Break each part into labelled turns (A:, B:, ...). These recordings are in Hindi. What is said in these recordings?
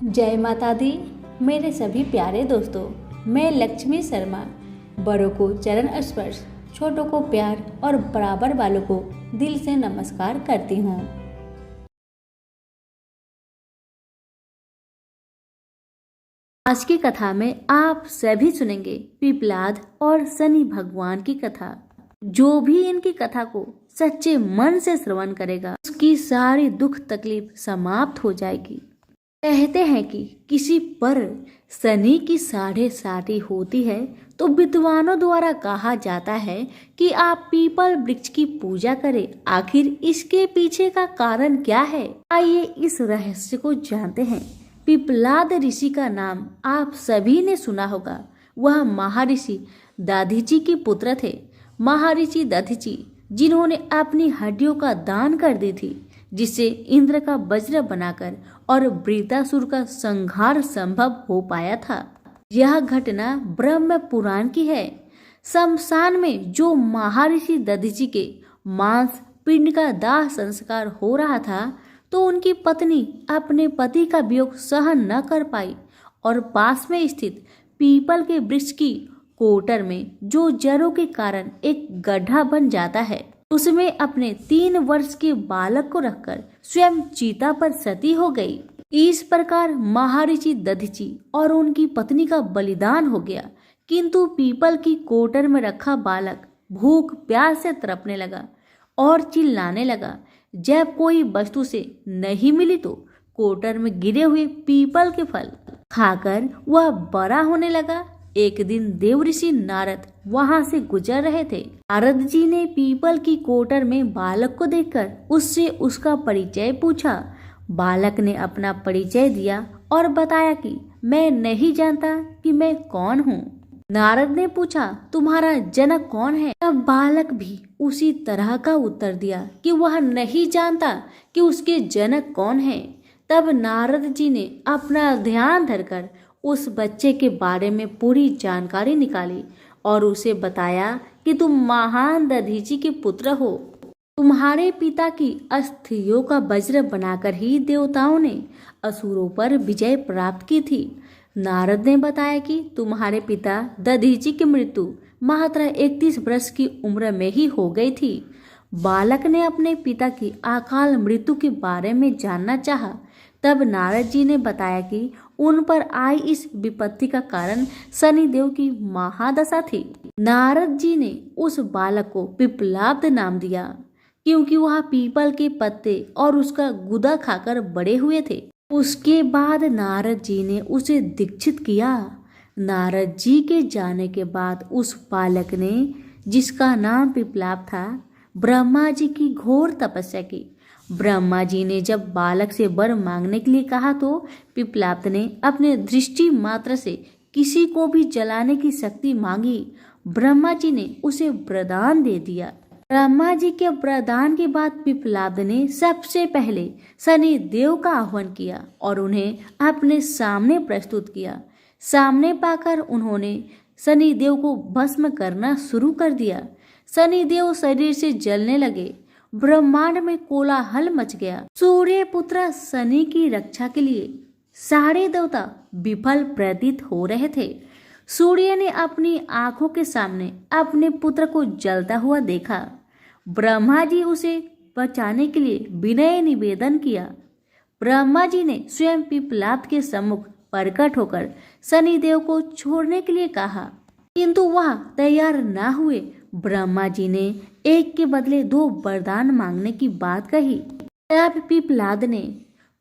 A: जय माता दी। मेरे सभी प्यारे दोस्तों, मैं लक्ष्मी शर्मा बड़ों को चरण स्पर्श, छोटों को प्यार और बराबर वालों को दिल से नमस्कार करती हूँ। आज की कथा में आप सभी सुनेंगे पिपलाद और शनि भगवान की कथा। जो भी इनकी कथा को सच्चे मन से श्रवण करेगा उसकी सारी दुख तकलीफ समाप्त हो जाएगी। कहते हैं कि किसी पर शनि की 6.5 होती है तो विद्वानों द्वारा कहा जाता है कि आप पीपल वृक्ष की पूजा करें। आखिर इसके पीछे का कारण क्या है, आइए इस रहस्य को जानते हैं। पिपलाद ऋषि का नाम आप सभी ने सुना होगा। वह महर्षि दधीचि के पुत्र थे। महर्षि दधीचि जिन्होंने अपनी हड्डियों का दान कर दी थी, जिससे इंद्र का वज्र बनाकर और वृत्रासुर का संहार संभव हो पाया था। यह घटना ब्रह्म पुराण की है। शमशान में जो महर्षि दधीचि के मांस पिंड का दाह संस्कार हो रहा था तो उनकी पत्नी अपने पति का वियोग सहन न कर पाई और पास में स्थित पीपल के वृक्ष की कोटर में, जो जड़ों के कारण एक गड्ढा बन जाता है, उसमें अपने 3 वर्ष के बालक को रखकर स्वयं चीता पर सती हो गई। इस प्रकार महर्षि दधीचि और उनकी पत्नी का बलिदान हो गया। किंतु पीपल की कोटर में रखा बालक भूख प्यास से तड़पने लगा और चिल्लाने लगा। जब कोई वस्तु से नहीं मिली तो कोटर में गिरे हुए पीपल के फल खाकर वह बड़ा होने लगा। एक दिन देवऋषि नारद वहां से गुजर रहे थे। नारद जी ने पीपल की कोटर में बालक को देखकर उससे उसका परिचय पूछा। बालक ने अपना परिचय दिया और बताया कि मैं नहीं जानता कि मैं कौन हूँ। नारद ने पूछा, तुम्हारा जनक कौन है? तब बालक भी उसी तरह का उत्तर दिया कि वह नहीं जानता कि उसके जनक कौन है। तब नारद जी ने अपना ध्यान धरकर उस बच्चे के बारे में पूरी जानकारी निकाली और उसे बताया कि तुम महान दधीचि के पुत्र हो। तुम्हारे पिता की अस्थियों का वज्र बनाकर ही देवताओं ने असुरों पर विजय प्राप्त की थी। नारद ने बताया कि तुम्हारे पिता दधीचि की मृत्यु मात्र 31 वर्ष की उम्र में ही हो गई थी। बालक ने अपने पिता की अकाल मृत्यु के बारे में जानना चाहा। तब नारद जी ने बताया कि उन पर आई इस विपत्ति का कारण शनिदेव की महादशा थी। नारद जी ने उस बालक को पिपलाद नाम दिया क्योंकि वह पीपल के पत्ते और उसका गुदा खाकर बड़े हुए थे। उसके बाद नारद जी ने उसे दीक्षित किया। नारद जी के जाने के बाद उस बालक ने, जिसका नाम पिपलाद था, ब्रह्मा जी की घोर तपस्या की। ब्रह्मा जी ने जब बालक से वर मांगने के लिए कहा तो पिपलाद ने अपने दृष्टि मात्र से किसी को भी जलाने की शक्ति मांगी। ब्रह्मा जी ने उसे वरदान दे दिया। ब्रह्मा जी के वरदान के बाद पिपलाद ने सबसे पहले शनि देव का आह्वान किया और उन्हें अपने सामने प्रस्तुत किया। सामने पाकर उन्होंने शनि देव को भस्म करना शुरू कर दिया। शनि देव शरीर से जलने लगे। ब्रह्मांड में कोलाहल मच गया। सूर्य पुत्र शनि की रक्षा के लिए सारे देवता विफल प्रतीत हो रहे थे। सूर्य ने अपनी आंखों के सामने अपने पुत्र को जलता हुआ देखा। ब्रह्मा जी उसे बचाने के लिए विनय निवेदन किया। ब्रह्मा जी ने स्वयं पिपलाद के सम्मुख प्रकट होकर शनिदेव को छोड़ने के लिए कहा, किंतु वह तैयार न हुए। ब्रह्मा जी ने एक के बदले 2 वरदान मांगने की बात कही। तब पिपलाद ने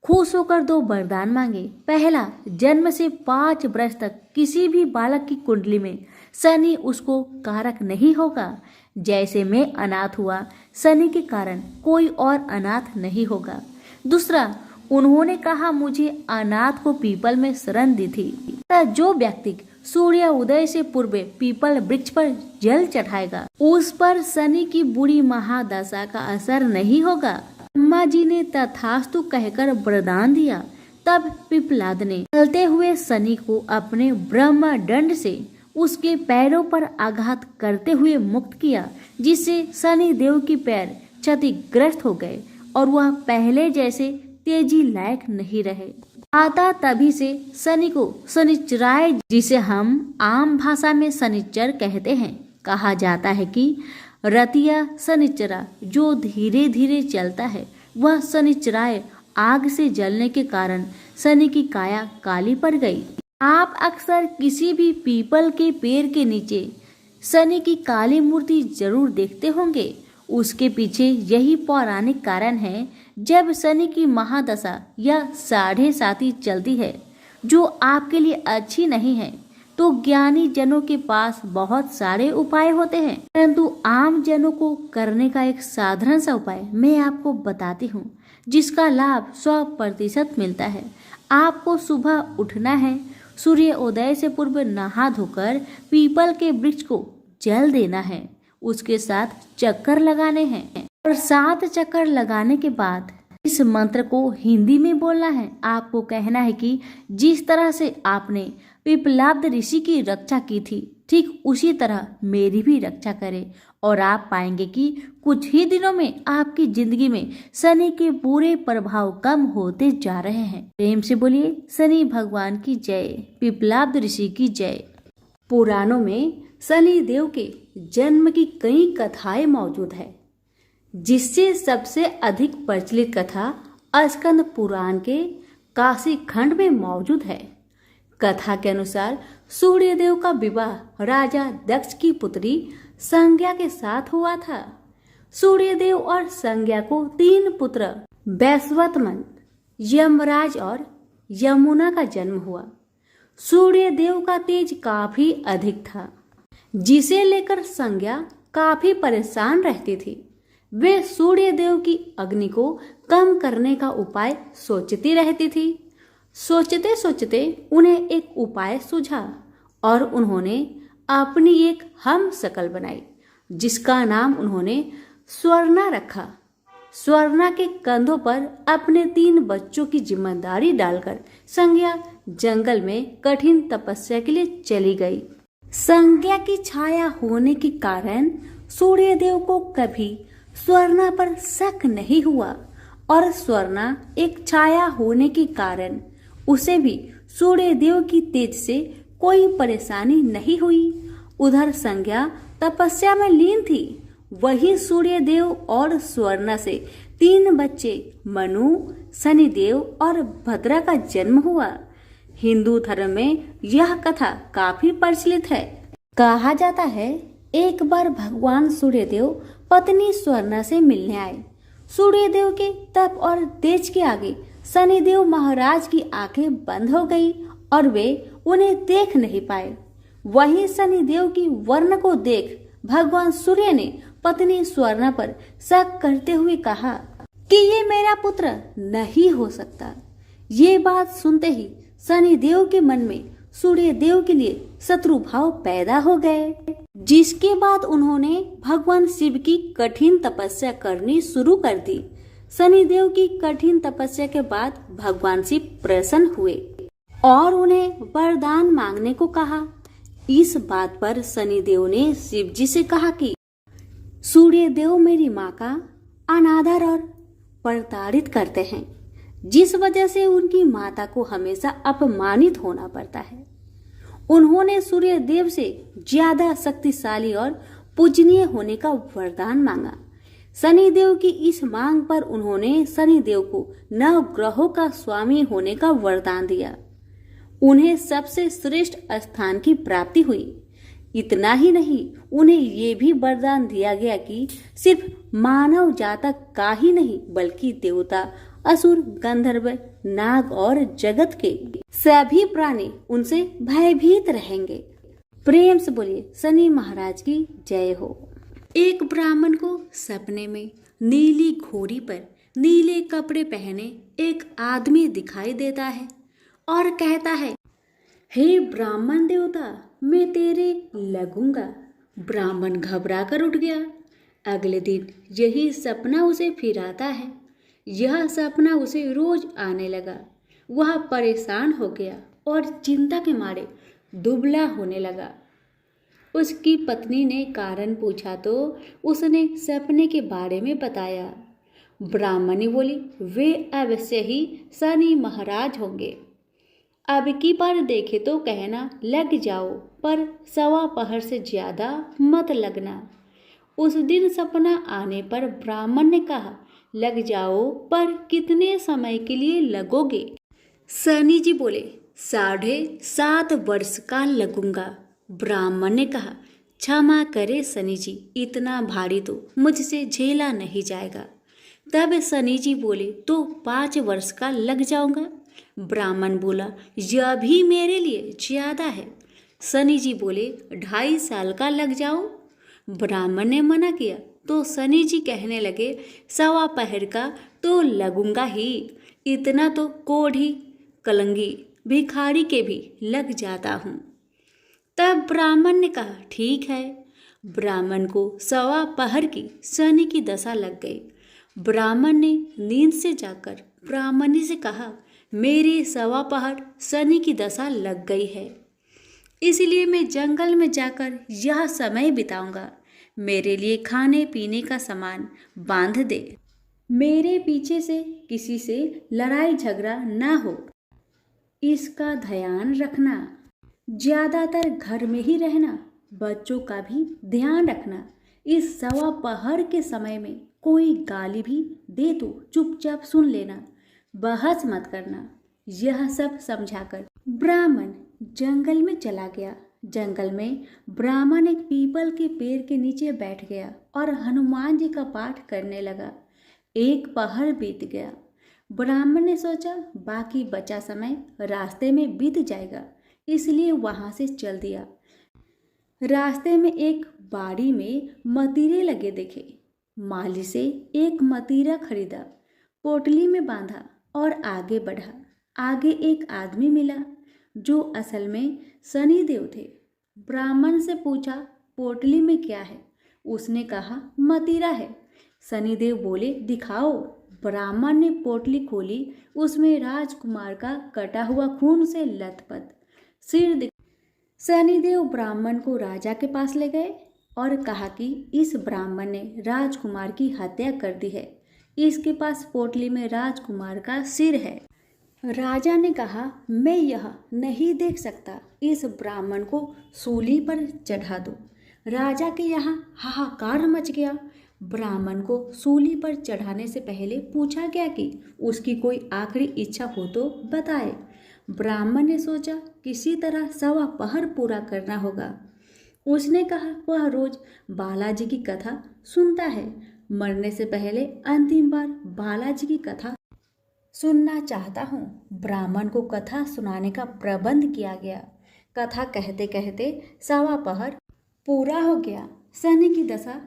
A: खुश होकर 2 वरदान मांगे। पहला, जन्म से 5 वर्ष तक किसी भी बालक की कुंडली में शनि उसको कारक नहीं होगा। जैसे मैं अनाथ हुआ, शनि के कारण कोई और अनाथ नहीं होगा। दूसरा, उन्होंने कहा मुझे अनाथ को पीपल में शरण दी थी। जो व्यक्ति सूर्य उदय से पूर्व पीपल वृक्ष पर जल चढ़ाएगा उस पर शनि की बुरी महादशा का असर नहीं होगा। ब्रह्मा जी ने तथास्तु कहकर वरदान दिया। तब पिपलाद ने चलते हुए शनि को अपने ब्रह्म दंड से उसके पैरों पर आघात करते हुए मुक्त किया, जिससे शनि देव की पैर क्षतिग्रस्त हो गए और वह पहले जैसे तेजी लायक नहीं रहे। आता तभी से शनि को शनिचराय, जिसे हम आम भाषा में शनिचर कहते हैं, कहा जाता है कि रतिया शनिचरा जो धीरे धीरे चलता है, वह शनिचराय आग से जलने के कारण शनि की काया काली पड़ गई। आप अक्सर किसी भी पीपल के पेड़ के नीचे शनि की काली मूर्ति जरूर देखते होंगे। उसके पीछे यही पौराणिक कारण है। जब शनि की महादशा या साढ़े साती चलती है, जो आपके लिए अच्छी नहीं है, तो ज्ञानी जनों के पास बहुत सारे उपाय होते हैं, परंतु आम जनों को करने का एक साधारण सा उपाय मैं आपको बताती हूँ, जिसका लाभ 100% मिलता है। आपको सुबह उठना है, सूर्योदय से पूर्व नहा धोकर पीपल के वृक्ष को जल देना है, उसके साथ चक्कर लगाने हैं और 7 चक्कर लगाने के बाद इस मंत्र को हिंदी में बोलना है। आपको कहना है कि जिस तरह से आपने पिप्पलाद ऋषि की रक्षा की थी, ठीक उसी तरह मेरी भी रक्षा करें, और आप पाएंगे कि कुछ ही दिनों में आपकी जिंदगी में शनि के बुरे प्रभाव कम होते जा रहे हैं। प्रेम से बोलिए शनि भगवान की जय, पिप्पलाद ऋषि की जय। पुराणों में शनि देव के जन्म की कई कथाएं मौजूद है, जिससे सबसे अधिक प्रचलित कथा स्कंद पुराण के काशी खंड में मौजूद है। कथा के अनुसार सूर्यदेव का विवाह राजा दक्ष की पुत्री संज्ञा के साथ हुआ था। सूर्यदेव और संज्ञा को 3 पुत्र वैश्वतमन, यमराज और यमुना का जन्म हुआ। सूर्यदेव का तेज काफी अधिक था, जिसे लेकर संज्ञा काफी परेशान रहती थी। वे सूर्यदेव की अग्नि को कम करने का उपाय सोचती रहती थी। सोचते सोचते उन्हें एक उपाय सूझा और उन्होंने अपनी एक हम शकल बनाई, जिसका नाम उन्होंने स्वर्णा रखा। स्वर्णा के कंधों पर अपने 3 बच्चों की जिम्मेदारी डालकर संज्ञा जंगल में कठिन तपस्या के लिए चली गई। संज्ञा की छाया होने के कारण सूर्यदेव को कभी स्वर्णा पर शक नहीं हुआ, और स्वर्णा एक छाया होने के कारण उसे भी सूर्यदेव की तेज से कोई परेशानी नहीं हुई। उधर संज्ञा तपस्या में लीन थी, वही सूर्यदेव और स्वर्णा से 3 बच्चे मनु, शनिदेव और भद्रा का जन्म हुआ। हिंदू धर्म में यह कथा काफी प्रचलित है। कहा जाता है एक बार भगवान सूर्यदेव पत्नी स्वर्णा से मिलने आए। सूर्यदेव के तप और तेज के आगे शनिदेव महाराज की आंखें बंद हो गई और वे उन्हें देख नहीं पाए। वहीं शनिदेव की वर्ण को देख भगवान सूर्य ने पत्नी स्वर्णा पर शक करते हुए कहा कि ये मेरा पुत्र नहीं हो सकता। ये बात सुनते ही शनिदेव के मन में सूर्यदेव के लिए शत्रु भाव पैदा हो गए, जिसके बाद उन्होंने भगवान शिव की कठिन तपस्या करनी शुरू कर दी। शनिदेव की कठिन तपस्या के बाद भगवान शिव प्रसन्न हुए और उन्हें वरदान मांगने को कहा। इस बात पर शनिदेव ने शिव जी से कहा कि सूर्यदेव मेरी माँ का अनादर और प्रताड़ित करते हैं, जिस वजह से उनकी माता को हमेशा अपमानित होना पड़ता है। उन्होंने सूर्यदेव से ज्यादा शक्तिशाली और पूजनीय होने का वरदान मांगा। शनिदेव की इस मांग पर उन्होंने शनिदेव को 9 ग्रहों का स्वामी होने का वरदान दिया। उन्हें सबसे श्रेष्ठ स्थान की प्राप्ति हुई। इतना ही नहीं, उन्हें ये भी वरदान दिया गया कि सिर्फ मानव जातक का ही नहीं, बल्कि देवता, असुर, गंधर्व, नाग और जगत के सभी प्राणी उनसे भयभीत रहेंगे। प्रेम से बोलिए शनि महाराज की जय हो। एक ब्राह्मण को सपने में नीली घोड़ी पर नीले कपड़े पहने एक आदमी दिखाई देता है और कहता है, हे ब्राह्मण देवता, मैं तेरे लगूंगा। ब्राह्मण घबरा कर उठ गया। अगले दिन यही सपना उसे फिर आता है। यह सपना उसे रोज आने लगा। वह परेशान हो गया और चिंता के मारे दुबला होने लगा। उसकी पत्नी ने कारण पूछा तो उसने सपने के बारे में बताया। ब्राह्मणी बोली, वे अवश्य ही शनि महाराज होंगे। अब की बार देखे तो कहना लग जाओ, पर सवा पहर से ज्यादा मत लगना। उस दिन सपना आने पर ब्राह्मण ने कहा, लग जाओ, पर कितने समय के लिए लगोगे? शनि जी बोले, 7.5 वर्ष का लगूंगा। ब्राह्मण ने कहा, क्षमा करे शनि जी, इतना भारी तो मुझसे झेला नहीं जाएगा। तब शनि जी बोले, तो 5 वर्ष का लग जाऊंगा। ब्राह्मण बोला, यह भी मेरे लिए ज्यादा है। शनि जी बोले, 2.5 साल का लग जाओ। ब्राह्मण ने मना किया तो शनि जी कहने लगे, सवा पहर का तो लगूंगा ही, इतना तो कोढ़ी कलंगी भिखारी के भी लग जाता हूँ। तब ब्राह्मण ने कहा, ठीक है। ब्राह्मण को सवा पहर की शनि की दशा लग गई। ब्राह्मण ने नींद से जाकर ब्राह्मणी से कहा, मेरी सवा पहर शनि की दशा लग गई है, इसलिए मैं जंगल में जाकर यह समय बिताऊंगा। मेरे लिए खाने पीने का सामान बांध दे। मेरे पीछे से किसी से लड़ाई झगड़ा ना हो, इसका ध्यान रखना। ज्यादातर घर में ही रहना, बच्चों का भी ध्यान रखना। इस सवा पहर के समय में कोई गाली भी दे तो चुपचाप सुन लेना, बहस मत करना। यह सब समझाकर ब्राह्मण जंगल में चला गया। जंगल में ब्राह्मण एक पीपल के पेड़ के नीचे बैठ गया और हनुमान जी का पाठ करने लगा। एक पहर बीत गया। ब्राह्मण ने सोचा बाकी बचा समय रास्ते में बीत जाएगा, इसलिए वहां से चल दिया। रास्ते में एक बाड़ी में मतीरे लगे देखे। माली से एक मतीरा खरीदा, पोटली में बांधा और आगे बढ़ा। आगे एक आदमी मिला जो असल में शनिदेव थे। ब्राह्मण से पूछा, पोटली में क्या है? उसने कहा, मतीरा है। शनिदेव बोले, दिखाओ। ब्राह्मण ने पोटली खोली। उसमें राजकुमार का कटा हुआ खून से लथपथ सिर। शनिदेव ब्राह्मण को राजा के पास ले गए और कहा कि इस ब्राह्मण ने राजकुमार की हत्या कर दी है, इसके पास पोटली में राजकुमार का सिर है। राजा ने कहा, मैं यह नहीं देख सकता, इस ब्राह्मण को सूली पर चढ़ा दो। राजा के यहाँ हाहाकार मच गया। ब्राह्मण को सूली पर चढ़ाने से पहले पूछा गया कि उसकी कोई आखिरी इच्छा हो तो बताए। ब्राह्मण ने सोचा किसी तरह सवा पहर पूरा करना होगा। उसने कहा, वह रोज बालाजी की कथा सुनता है, मरने से पहले अंतिम बार बालाजी की कथा सुनना चाहता हूँ। ब्राह्मण को कथा सुनाने का प्रबंध किया गया। कथा कहते कहते सवा पहर पूरा हो गया। शनि की दशा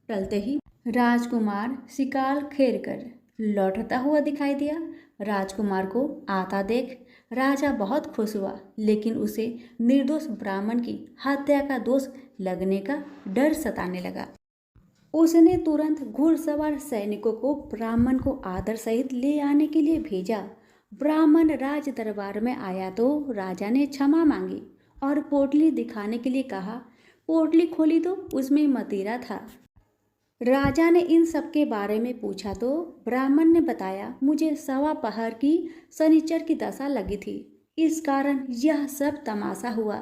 A: टलते ही राजकुमार शिकार खेर कर लौटता हुआ दिखाई दिया। राजकुमार को आता देख राजा बहुत खुश हुआ, लेकिन उसे निर्दोष ब्राह्मण की हत्या का दोष लगने का डर सताने लगा। उसने तुरंत घुड़सवार सैनिकों को ब्राह्मण को आदर सहित ले आने के लिए भेजा। ब्राह्मण राज दरबार में आया तो राजा ने क्षमा मांगी और पोटली दिखाने के लिए कहा। पोटली खोली तो उसमें मतीरा था। राजा ने इन सब के बारे में पूछा तो ब्राह्मण ने बताया, मुझे सवा पहर की शनिचर की दशा लगी थी, इस कारण यह सब तमाशा हुआ।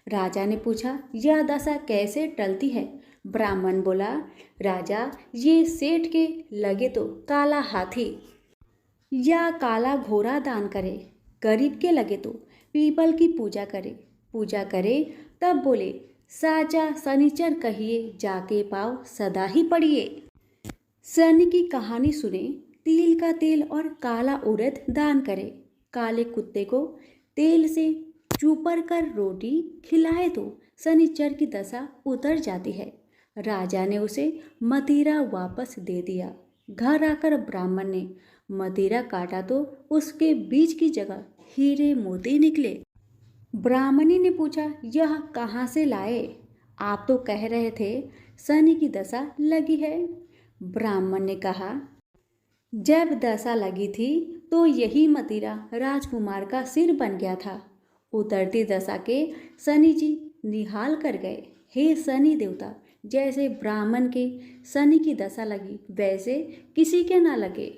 A: राजा ने पूछा, यह दशा कैसे टलती है? ब्राह्मण बोला, राजा, ये सेठ के लगे तो काला हाथी या काला घोड़ा दान करे, गरीब के लगे तो पीपल की पूजा करे। तब बोले, साचा शनिचर कहिए, जाके पाओ सदा ही पढ़िए। शनि की कहानी सुने, तिल का तेल और काला उड़द दान करे, काले कुत्ते को तेल से चूपर कर रोटी खिलाए तो शनिचर की दशा उतर जाती है। राजा ने उसे मतीरा वापस दे दिया। घर आकर ब्राह्मण ने मतीरा काटा तो उसके बीज की जगह हीरे मोती निकले। ब्राह्मणी ने पूछा, यह कहाँ से लाए? आप तो कह रहे थे शनि की दशा लगी है। ब्राह्मण ने कहा, जब दशा लगी थी तो यही मतीरा राजकुमार का सिर बन गया था। उतरती दशा के शनि जी निहाल कर गए, हे शनि देवता, जैसे ब्राह्मण के शनि की दशा लगी वैसे किसी के ना लगे।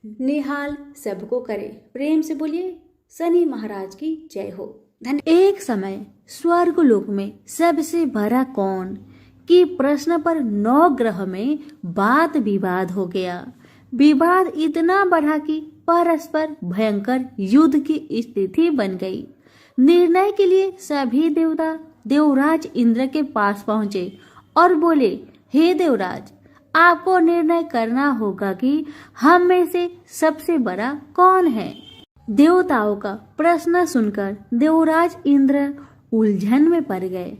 A: निहाल सबको करे। प्रेम से बोलिए शनि महाराज की जय हो। एक समय स्वर्गलोक में सबसे बड़ा कौन कि प्रश्न पर 9 ग्रह में वाद विवाद हो गया। विवाद इतना बढ़ा कि परस्पर भयंकर युद्ध की स्थिति बन गई। निर्णय के लिए सभी देवता देवराज इंद्र के पास पहुंचे और बोले, हे देवराज, आपको निर्णय करना होगा कि हम में से सबसे बड़ा कौन है। देवताओं का प्रश्न सुनकर देवराज इंद्र उलझन में पड़ गए।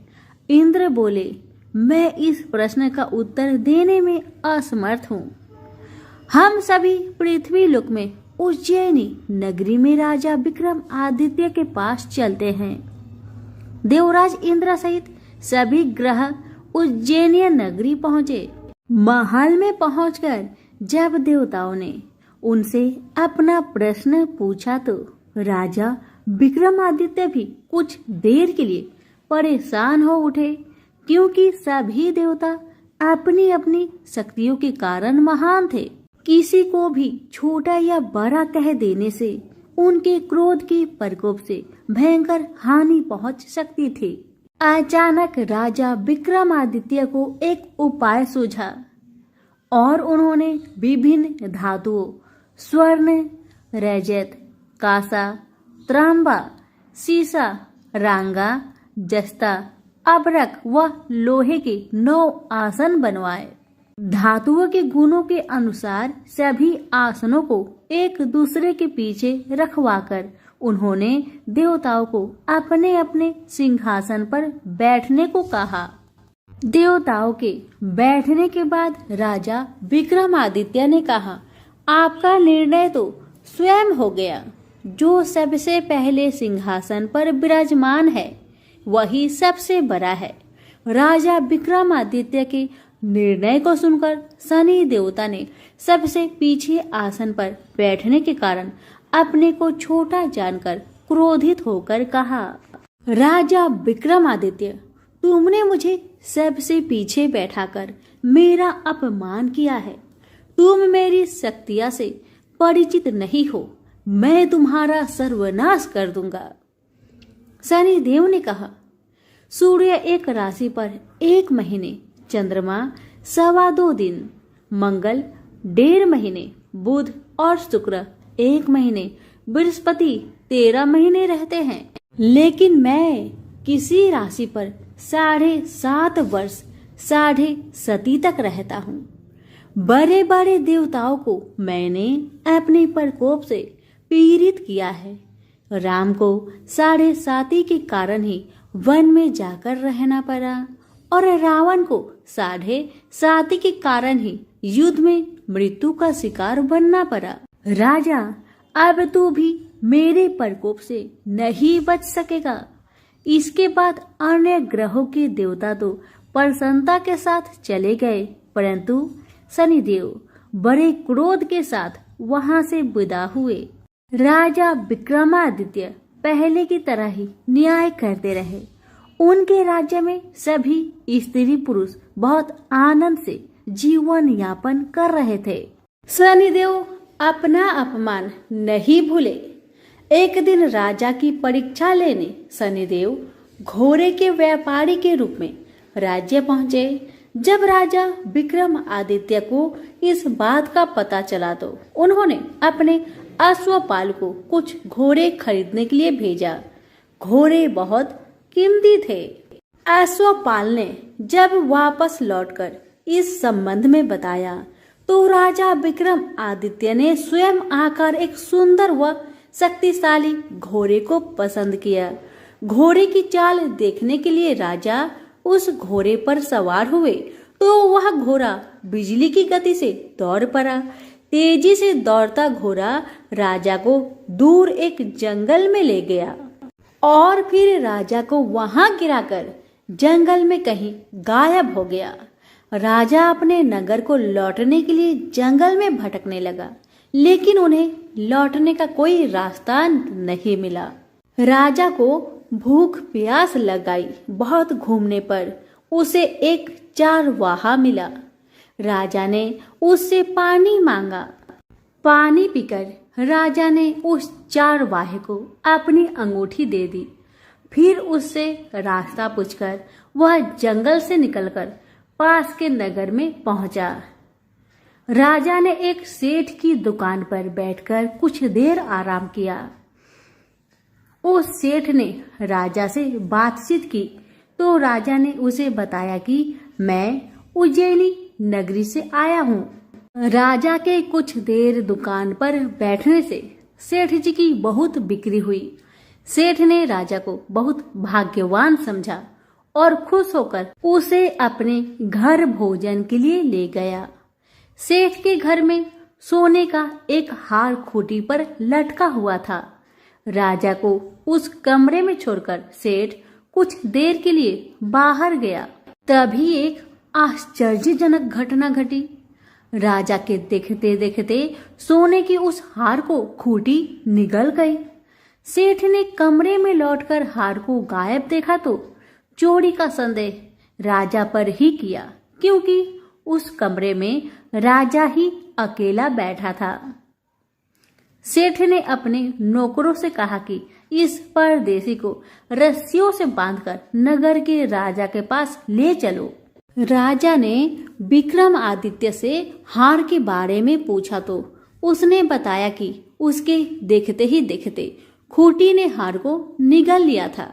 A: इंद्र बोले, मैं इस प्रश्न का उत्तर देने में असमर्थ हूँ। हम सभी पृथ्वी लोक में उज्जैनी नगरी में राजा विक्रम आदित्य के पास चलते हैं। देवराज इंद्र सहित सभी ग्रह उज्जैनी नगरी पहुंचे। महल में पहुंचकर जब देवताओं ने उनसे अपना प्रश्न पूछा तो राजा विक्रमादित्य भी कुछ देर के लिए परेशान हो उठे, क्योंकि सभी देवता अपनी अपनी शक्तियों के कारण महान थे। किसी को भी छोटा या बड़ा कह देने से उनके क्रोध के प्रकोप से भयंकर हानि पहुंच सकती थी। अचानक राजा विक्रमादित्य को एक उपाय सूझा और उन्होंने विभिन्न धातुओं स्वर्ण, रजत, कांसा, तांबा, सीसा, रांगा, जस्ता, अबरक व लोहे के 9 आसन बनवाए। धातुओं के गुणों के अनुसार सभी आसनों को एक दूसरे के पीछे रखवाकर उन्होंने देवताओं को अपने अपने सिंहासन पर बैठने को कहा। देवताओं के बैठने के बाद राजा विक्रमादित्य ने कहा, आपका निर्णय तो स्वयं हो गया। जो सबसे पहले सिंहासन पर विराजमान है वही सबसे बड़ा है। राजा विक्रमादित्य के निर्णय को सुनकर शनि देवता ने सबसे पीछे आसन पर बैठने के कारण अपने को छोटा जानकर क्रोधित होकर कहा, राजा विक्रमादित्य, तुमने मुझे सबसे पीछे बैठाकर मेरा अपमान किया है। तुम मेरी शक्तियां से परिचित नहीं हो। मैं तुम्हारा सर्वनाश कर दूंगा। शनि देव ने कहा, सूर्य एक राशि पर 1 महीने, चंद्रमा 2.25 दिन, मंगल 1.5 महीने, बुध और शुक्र 1 महीने, बृहस्पति 13 महीने रहते हैं। लेकिन मैं किसी राशि पर 7.5 वर्ष 7.5 तक रहता हूँ। बड़े बड़े देवताओं को मैंने अपने प्रकोप से पीड़ित किया है। राम को 7.5 के कारण ही वन में जाकर रहना पड़ा और रावण को 7.5 के कारण ही युद्ध में मृत्यु का शिकार बनना पड़ा। राजा, अब तू भी मेरे प्रकोप से नहीं बच सकेगा। इसके बाद अन्य ग्रहों के देवता तो प्रसन्नता के साथ चले गए, परंतु शनिदेव बड़े क्रोध के साथ वहां से विदा हुए। राजा विक्रमादित्य पहले की तरह ही न्याय करते रहे। उनके राज्य में सभी स्त्री पुरुष बहुत आनंद से जीवन यापन कर रहे थे। शनिदेव अपना अपमान नहीं भूले। एक दिन राजा की परीक्षा लेने शनिदेव घोड़े के व्यापारी के रूप में राज्य पहुंचे। जब राजा विक्रमादित्य को इस बात का पता चला तो उन्होंने अपने अश्वपाल को कुछ घोड़े खरीदने के लिए भेजा। घोड़े बहुत कीमती थे। अश्वपाल ने जब वापस लौटकर इस संबंध में बताया तो राजा विक्रमादित्य ने स्वयं आकर एक सुंदर व शक्तिशाली घोड़े को पसंद किया। घोड़े की चाल देखने के लिए राजा उस घोड़े पर सवार हुए तो वह घोड़ा बिजली की गति से दौड़ पड़ा। तेजी से दौड़ता घोड़ा राजा को दूर एक जंगल में ले गया और फिर राजा को वहां गिराकर जंगल में कहीं गायब हो गया। राजा अपने नगर को लौटने के लिए जंगल में भटकने लगा, लेकिन उन्हें लौटने का कोई रास्ता नहीं मिला। राजा को भूख प्यास लग गई। बहुत घूमने पर उसे एक चारवाहा मिला। राजा ने उससे पानी मांगा। पानी पीकर राजा ने उस चारवाहे को अपनी अंगूठी दे दी। फिर उससे रास्ता पूछकर वह जंगल से निकलकर पास के नगर में पहुंचा। राजा ने एक सेठ की दुकान पर बैठकर कुछ देर आराम किया। उस सेठ ने राजा से बातचीत की तो राजा ने उसे बताया कि मैं उज्जैनी नगरी से आया हूँ। राजा के कुछ देर दुकान पर बैठने से सेठ जी की बहुत बिक्री हुई। सेठ ने राजा को बहुत भाग्यवान समझा और खुश होकर उसे अपने घर भोजन के लिए ले गया। सेठ के घर में सोने का एक हार खूंटी पर लटका हुआ था। राजा को उस कमरे में छोड़कर सेठ कुछ देर के लिए बाहर गया। तभी एक आश्चर्यजनक घटना घटी। राजा के देखते देखते सोने की उस हार को खूंटी निगल गई। सेठ ने कमरे में लौटकर हार को गायब देखा तो चोरी का संदेह राजा पर ही किया, क्योंकि उस कमरे में राजा ही अकेला बैठा था। सेठ ने अपने नौकरों से कहा कि इस परदेसी को रस्सियों से बांधकर नगर के राजा के पास ले चलो। राजा ने विक्रमादित्य से हार के बारे में पूछा तो उसने बताया कि उसके देखते ही देखते खूंटी ने हार को निगल लिया था।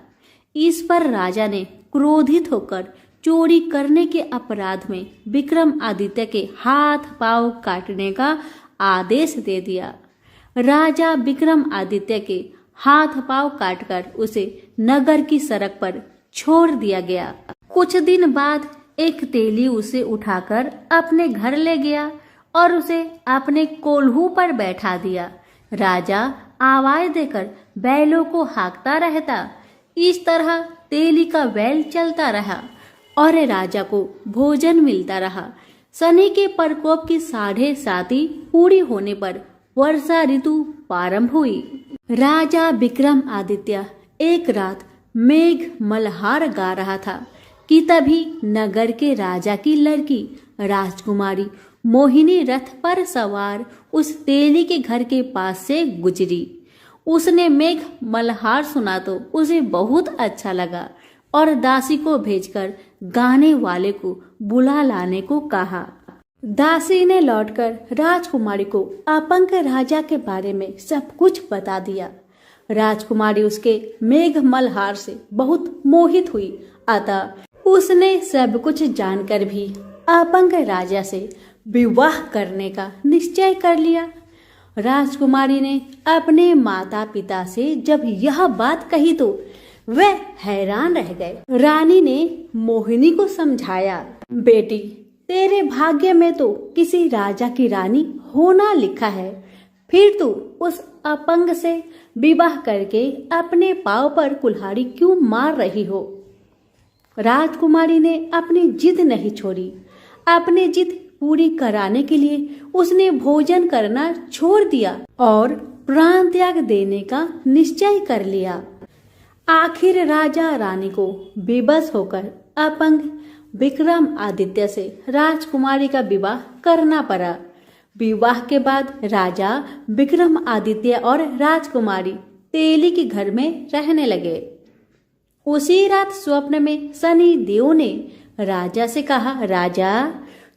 A: इस पर राजा ने क्रोधित होकर चोरी करने के अपराध में विक्रमादित्य के हाथ पांव काटने का आदेश दे दिया। राजा विक्रमादित्य के हाथ पांव काटकर उसे नगर की सड़क पर छोड़ दिया गया। कुछ दिन बाद एक तेली उसे उठाकर अपने घर ले गया और उसे अपने कोल्हू पर बैठा दिया। राजा आवाज देकर बैलों को हाँकता रहता। इस तरह तेली का बैल चलता रहा और राजा को भोजन मिलता रहा। शनि के प्रकोप की 7.5 पूरी होने पर वर्षा ऋतु प्रारंभ हुई। राजा विक्रमादित्य एक रात मेघ मल्हार गा रहा था कि तभी नगर के राजा की लड़की राजकुमारी मोहिनी रथ पर सवार उस तेली के घर के पास से गुजरी। उसने मेघ मल्हार सुना तो उसे बहुत अच्छा लगा और दासी को भेजकर गाने वाले को बुला लाने को कहा। दासी ने लौटकर राजकुमारी को अपंग राजा के बारे में सब कुछ बता दिया। राजकुमारी उसके मेघ मल्हार से बहुत मोहित हुई, अतः उसने सब कुछ जानकर भी अपंग राजा से विवाह करने का निश्चय कर लिया। राजकुमारी ने अपने माता पिता से जब यह बात कही तो वे हैरान रह गए। रानी ने मोहिनी को समझाया, बेटी तेरे भाग्य में तो किसी राजा की रानी होना लिखा है, फिर तू उस अपंग से विवाह करके अपने पांव पर कुल्हाड़ी क्यों मार रही हो। राजकुमारी ने अपनी जिद नहीं छोड़ी। अपनी जिद पूरी कराने के लिए उसने भोजन करना छोड़ दिया और प्राण त्याग देने का निश्चय कर लिया। आखिर राजा रानी को बेबस होकर अपंग विक्रमादित्य से राजकुमारी का विवाह करना पड़ा। विवाह के बाद राजा विक्रमादित्य और राजकुमारी तेली के घर में रहने लगे। उसी रात स्वप्न में शनि देव ने राजा से कहा, राजा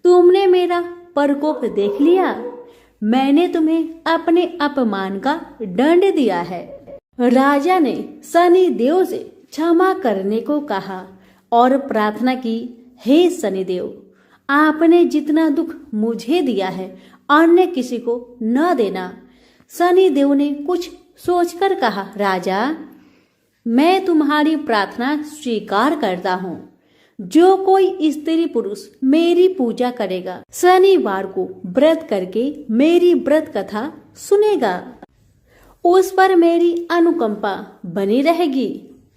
A: तुमने मेरा प्रकोप देख लिया। मैंने तुम्हें अपने अपमान का दंड दिया है। राजा ने शनि देव से क्षमा करने को कहा और प्रार्थना की, हे शनिदेव, आपने जितना दुख मुझे दिया है अन्य किसी को न देना। शनिदेव ने कुछ सोचकर कहा, राजा मैं तुम्हारी प्रार्थना स्वीकार करता हूँ। जो कोई स्त्री पुरुष मेरी पूजा करेगा शनिवार को व्रत करके मेरी व्रत कथा सुनेगा, उस पर मेरी अनुकंपा बनी रहेगी।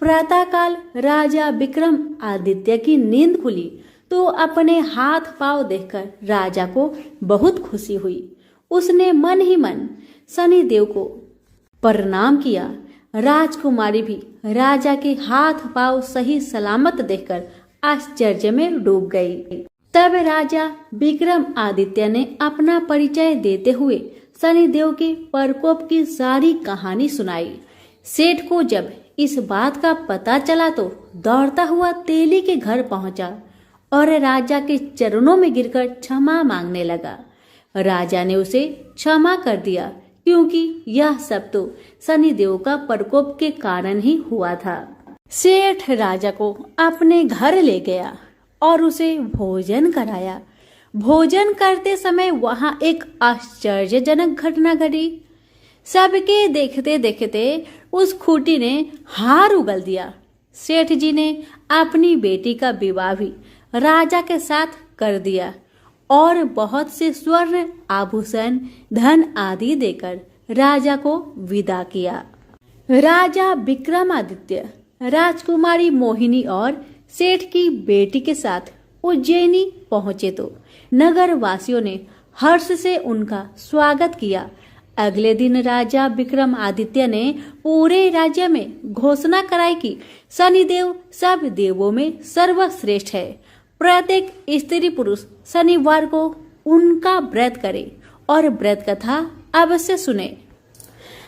A: प्रातःकाल राजा विक्रमादित्य की नींद खुली तो अपने हाथ पांव देखकर राजा को बहुत खुशी हुई। उसने मन ही मन शनिदेव को प्रणाम किया। राजकुमारी भी राजा के हाथ पांव सही सलामत देखकर आश्चर्य में डूब गई। तब राजा विक्रमादित्य ने अपना परिचय देते हुए शनिदेव के प्रकोप की सारी कहानी सुनाई। सेठ को जब इस बात का पता चला तो दौड़ता हुआ तेली के घर पहुंचा और राजा के चरणों में गिरकर क्षमा मांगने लगा। राजा ने उसे क्षमा कर दिया, क्योंकि यह सब तो शनिदेव का प्रकोप के कारण ही हुआ था। सेठ राजा को अपने घर ले गया और उसे भोजन कराया। भोजन करते समय वहां एक आश्चर्यजनक घटना घटी। सबके देखते देखते उस खूंटी ने हार उगल दिया। सेठ जी ने अपनी बेटी का विवाह भी राजा के साथ कर दिया और बहुत से स्वर्ण आभूषण, धन आदि देकर राजा को विदा किया। राजा विक्रमादित्य राजकुमारी मोहिनी और सेठ की बेटी के साथ उज्जैनी पहुंचे तो नगर वासियों ने हर्ष से उनका स्वागत किया। अगले दिन राजा विक्रमादित्य ने पूरे राज्य में घोषणा कराई कि शनिदेव सब देवों में सर्वश्रेष्ठ है। प्रत्येक स्त्री पुरुष शनिवार को उनका व्रत करे और व्रत कथा अवश्य सुने।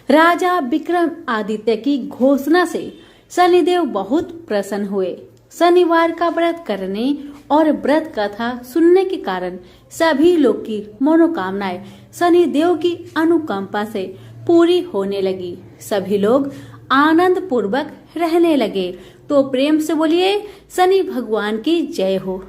A: राजा विक्रमादित्य की घोषणा से शनिदेव बहुत प्रसन्न हुए। शनिवार का व्रत करने और व्रत कथा सुनने के कारण सभी लोग की मनोकामनाएं शनिदेव की अनुकंपा से पूरी होने लगी। सभी लोग आनंद पूर्वक रहने लगे। तो प्रेम से बोलिए शनि भगवान की जय हो।